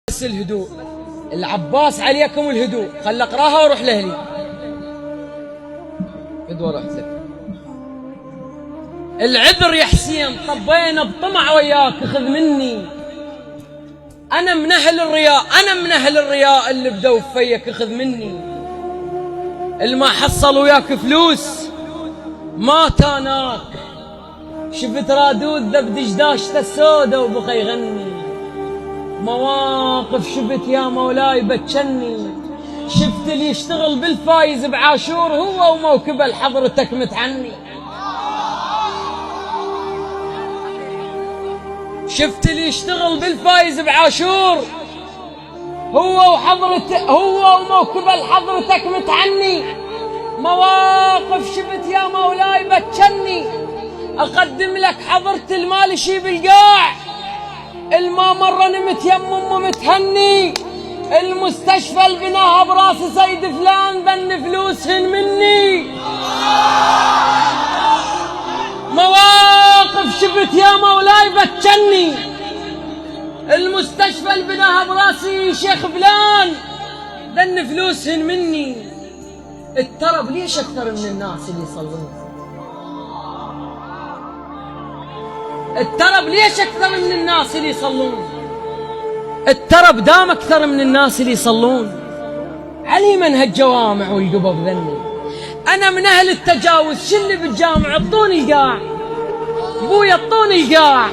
بس الهدوء. العباس عليكم الهدوء. خل اقراها واروح لاهلي. قدوة رحت لك. العذر يا حسين طبينا بطمع وياك خذ مني. انا من اهل الرياء، انا من اهل الرياء اللي بدوا فيك خذ مني. اللي ما حصل وياك فلوس ما تاناك. شفت رادود ذب دشداشته السودا وبقى يغني. مواقف شفت يا مولاي بتشني. شفت اللي يشتغل بالفايز بعاشور هو وموكبه لحضرتك متعني. شفت اللي يشتغل بالفايز بعاشور هو وموكبه لحضرتك متعني. مواقف شفت يا مولاي بتشني. اقدم لك حضرة المال شي بالقاع. الما مرة نمت يم امه متهني. المستشفى اللي بناها براس سيد فلان ذن فلوسهن مني. مواقف شفت يا مولاي بتشني. المستشفى اللي بناها براسي شيخ فلان ذن فلوسهن مني. الترب ليش اكثر من الناس اللي يصلون؟ الترب ليش اكثر من الناس اللي يصلون؟ الترب دام اكثر من الناس اللي يصلون. علي من هالجوامع والقبب ذني. انا من اهل التجاوز. شو اللي بالجامع؟ اعطوني القاع. ابويا اعطوني القاع.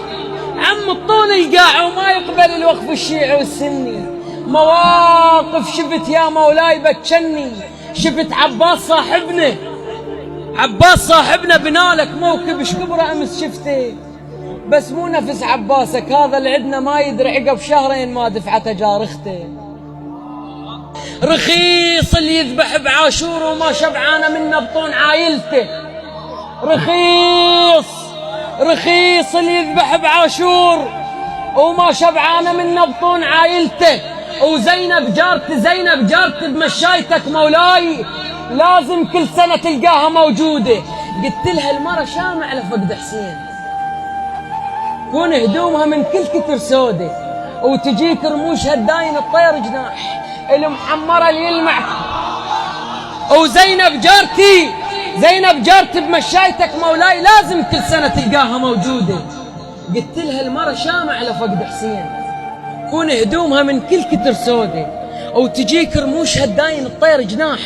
عم اعطوني القاع وما يقبل الوقف الشيعي والسني. مواقف شفت يا مولاي بتشني. شفت عباس صاحبنا بنالك موكب شكبره امس شفته. بس مو نفس عباسك هذا اللي عندنا ما يدري عقب شهرين ما دفعته جارخته. رخيص اللي يذبح بعاشور وما شبعانه منه بطون عايلته. رخيص اللي يذبح بعاشور وما شبعانه منه بطون عايلته. وزينب جارتي بمشايتك مولاي لازم كل سنه تلقاها موجوده. قلت لها المره شامع لفقد حسين كون هدومها من كل كتر سودة وتجيك رموش هداين الطير جناح المحمرة اللي يلمع. وزينب جارتي بمشايتك مولاي لازم كل سنة تلقاها موجودة. قلت لها المرة شامع لفقد حسين كون هدومها من كل كتر سودة وتجيك رموش هداين الطير جناح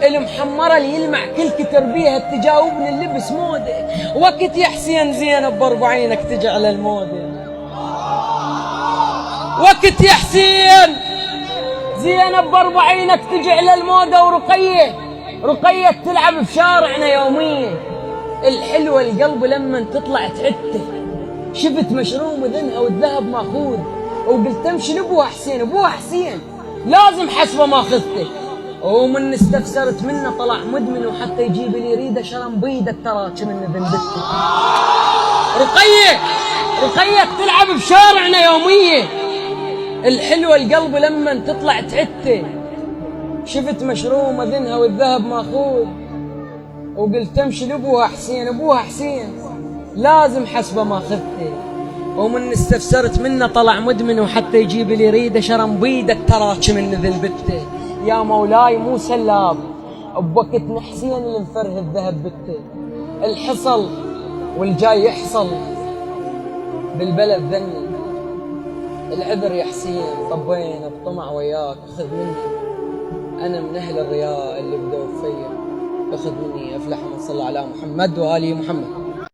المحمرة اللي يلمع كل كتر بيها تجاوبني اللبس مودة. وقت يا حسين زينب باربع عينك تجي على المودة. وقت يا حسين زينب باربع عينك تجي على المودة. ورقية تلعب بشارعنا يوميا. الحلوة القلب لما تطلع تعته. شفت مشروم وذنها والذهب ماخوذ وقلت امشي لابوها حسين لازم حسبه ماخذته. ومن استفسرت منه طلع مدمن وحتى يجيب لي ريده شرم بيده التراك من ذنبته. رقية تلعب بشارعنا يوميا. الحلوة القلب لما تطلع تعته. شفت مشروم اذنها والذهب ماخوذ وقلت امشي لابوها حسين لازم حسبه ماخذته. ومن استفسرت منه طلع مدمن وحتى يجيب لي ريده شرم بيده التراك من ذنبته. يا مولاي مو سلاب بوقت حسين اللي انفره الذهب بته. الحصل والجاي يحصل بالبلد ذني. العذر يا حسين طبينا بطمع وياك خذ مني. انا من اهل الرياء اللي بدوا فيا خذ مني. افلح من صلى على محمد وآله محمد.